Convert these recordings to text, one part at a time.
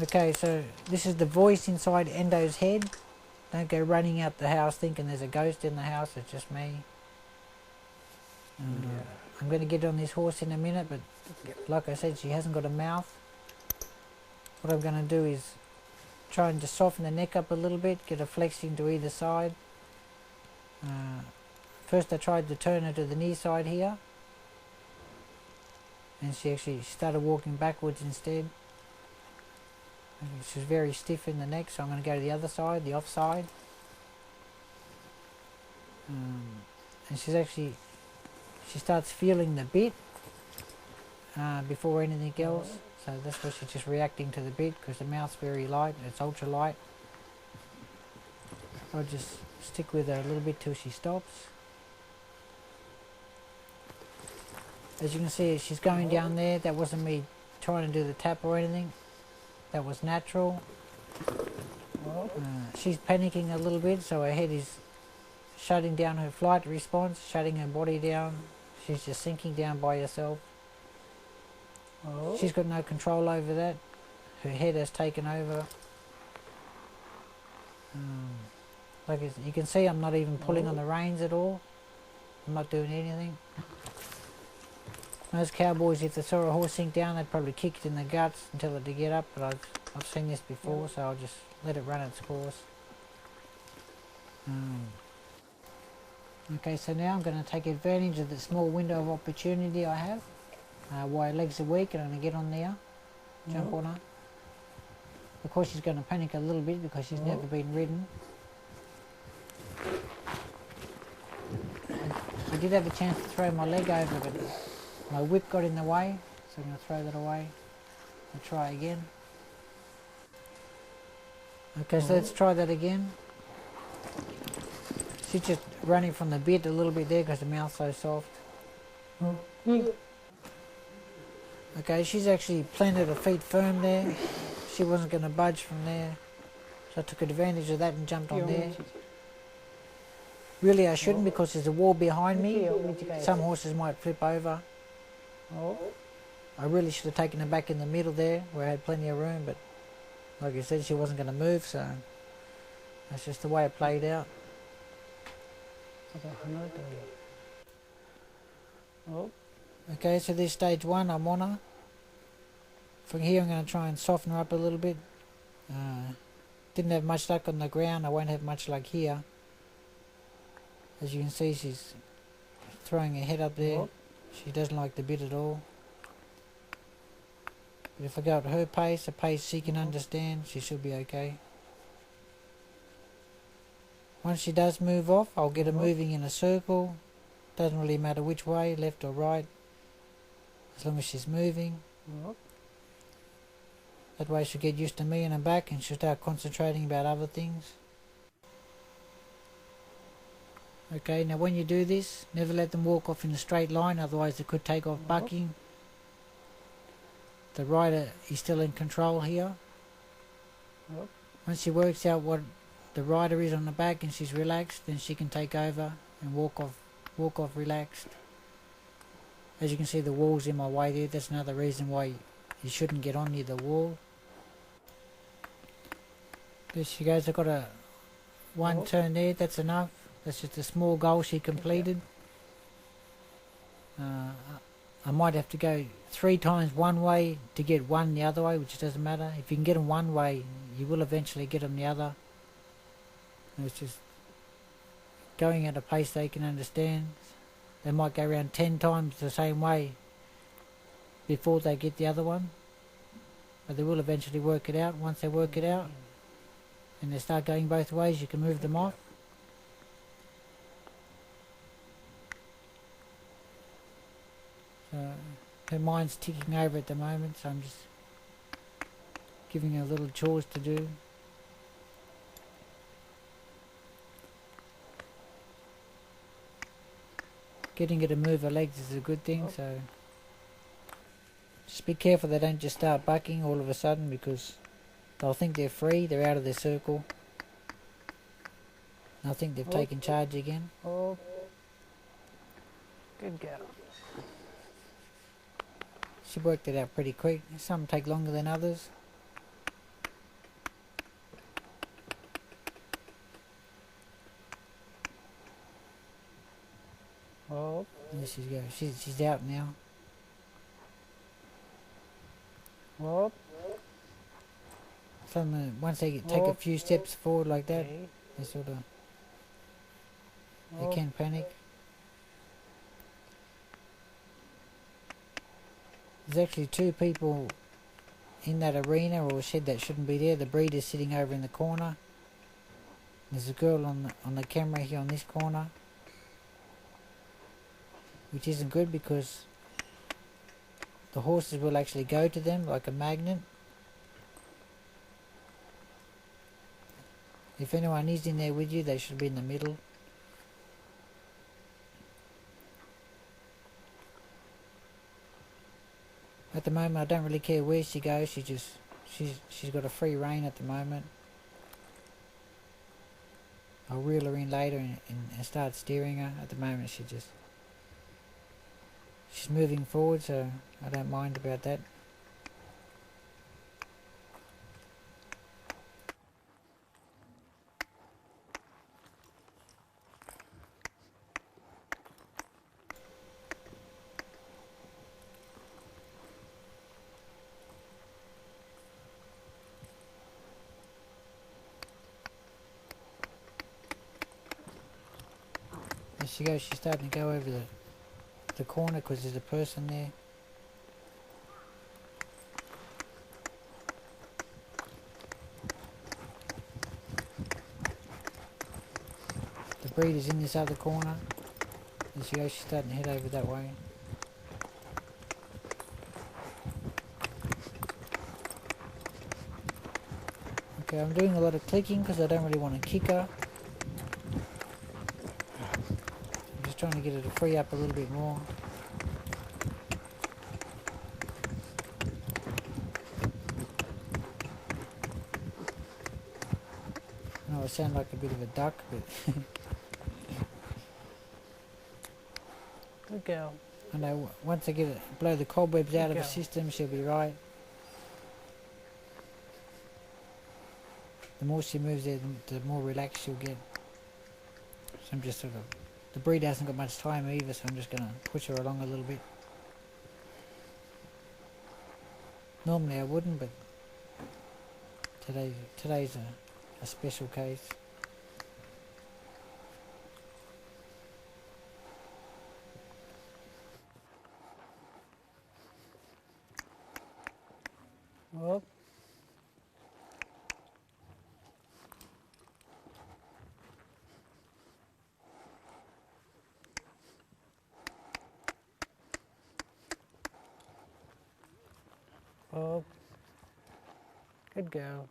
Okay, so this is the voice inside Endo's head. Don't go running out the house thinking there's a ghost in the house, it's just me. I'm going to get on this horse in a minute, but like I said, she hasn't got a mouth. What I'm going to do is try and just soften the neck up a little bit, get her flexing to either side. First I tried to turn her to the near side here, and she actually started walking backwards instead. She's very stiff in the neck, so I'm going to go to the other side, the off side. And she starts feeling the bit before anything else. So that's why she's just reacting to the bit, because the mouth's very light, it's ultra light. I'll just stick with her a little bit till she stops. As you can see, she's going down there. That wasn't me trying to do the tap or anything. That was natural. She's panicking a little bit, so her head is shutting down her flight response, shutting her body down. She's just sinking down by herself. She's got no control over that. Her head has taken over. Like you can see, I'm not even pulling on the reins at all. I'm not doing anything. Most cowboys, if they saw a horse sink down, they'd probably kick it in the guts and tell it to get up, but I've seen this before, so I'll just let it run its course. Okay, so now I'm going to take advantage of the small window of opportunity I have. While her legs are weak, and I'm going to get on there, jump on her. Of course she's going to panic a little bit because she's never been ridden. I did have a chance to throw my leg over, but my whip got in the way, so I'm going to throw that away and try again. Okay, so let's try that again. She's just running from the bit a little bit there because the mouth's so soft. Okay, she's actually planted her feet firm there. She wasn't going to budge from there, so I took advantage of that and jumped on there. Really I shouldn't, because there's a wall behind me. Some horses might flip over. I really should have taken her back in the middle there where I had plenty of room, but like I said, she wasn't going to move, so that's just the way it played out. Okay, so this stage one, I'm on her. From here I'm going to try and soften her up a little bit. Didn't have much luck on the ground, I won't have much luck here. As you can see, she's throwing her head up there. She doesn't like the bit at all. But if I go at her pace, a pace she can understand, she should be okay. Once she does move off, I'll get her moving in a circle. Doesn't really matter which way, left or right, as long as she's moving. That way she'll get used to me and her back, and she'll start concentrating about other things. Okay, now when you do this, never let them walk off in a straight line, otherwise they could take off bucking. The rider is still in control here. Once she works out what the rider is on the back and she's relaxed, then she can take over and walk off relaxed. As you can see, the wall's in my way there. That's another reason why you shouldn't get on near the wall. There she goes. I've got a one turn there, that's enough. That's just a small goal she completed. I might have to go 3 times one way to get one the other way, which doesn't matter. If you can get them one way, you will eventually get them the other. And it's just going at a pace they can understand. They might go around 10 times the same way before they get the other one. But they will eventually work it out. Once they work it out and they start going both ways, you can move them off. Her mind's ticking over at the moment, so I'm just giving her little chores to do. Getting her to move her legs is a good thing, so just be careful they don't just start bucking all of a sudden, because they'll think they're free, they're out of their circle. They'll think they've taken charge again. Good girl. She worked it out pretty quick. Some take longer than others. There she goes. She's out now. Once they take a few steps forward like that, they sort of they can panic. There's actually two people in that arena or shed that shouldn't be there. The breeder's sitting over in the corner. There's a girl on the camera here on this corner, which isn't good because the horses will actually go to them like a magnet. If anyone is in there with you, they should be in the middle. At the moment, I don't really care where she goes. She's got a free rein at the moment. I'll reel her in later and start steering her. At the moment, she's moving forward, so I don't mind about that. There she goes. She's starting to go over the corner because there's a person there. The breeder's in this other corner. There she goes. She's starting to head over that way. Okay, I'm doing a lot of clicking because I don't really want to kick her. Trying to get her to free up a little bit more. I know I sound like a bit of a duck, but good girl. I know once I get it, blow the cobwebs out of the system, she'll be right. The more she moves there, the more relaxed she'll get. So I'm just sort of, the breeder hasn't got much time either, so I'm just going to push her along a little bit. Normally I wouldn't, but today's a special case. Whoop. Whoop. Good girl.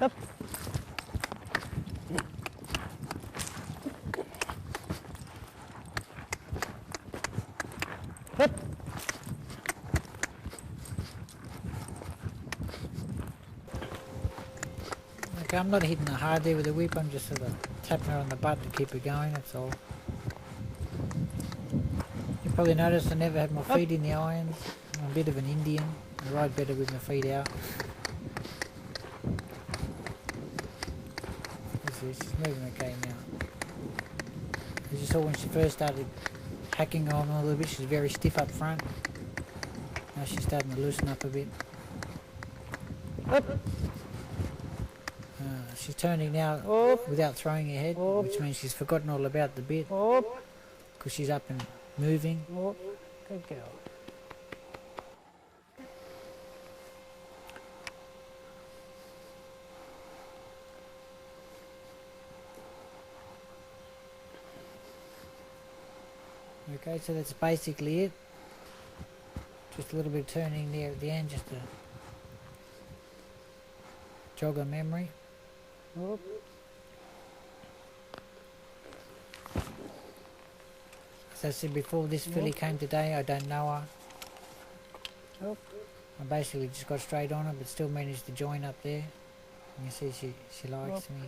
Up. Up. Okay, I'm not hitting her hard there with the whip, I'm just sort of tapping her on the butt to keep her going, that's all. You probably noticed I never have my feet in the irons. I'm a bit of an Indian. I ride better with my feet out. She's moving okay now. As you saw when she first started hacking on a little bit, she's very stiff up front. Now she's starting to loosen up a bit. She's turning now without throwing her head, which means she's forgotten all about the bit because she's up and moving. Good girl. Okay, so that's basically it. Just a little bit of turning there at the end just to jog her memory. As As I said before, this filly came today. I don't know her. Oh, I basically just got straight on her, but still managed to join up there. You see, she likes me.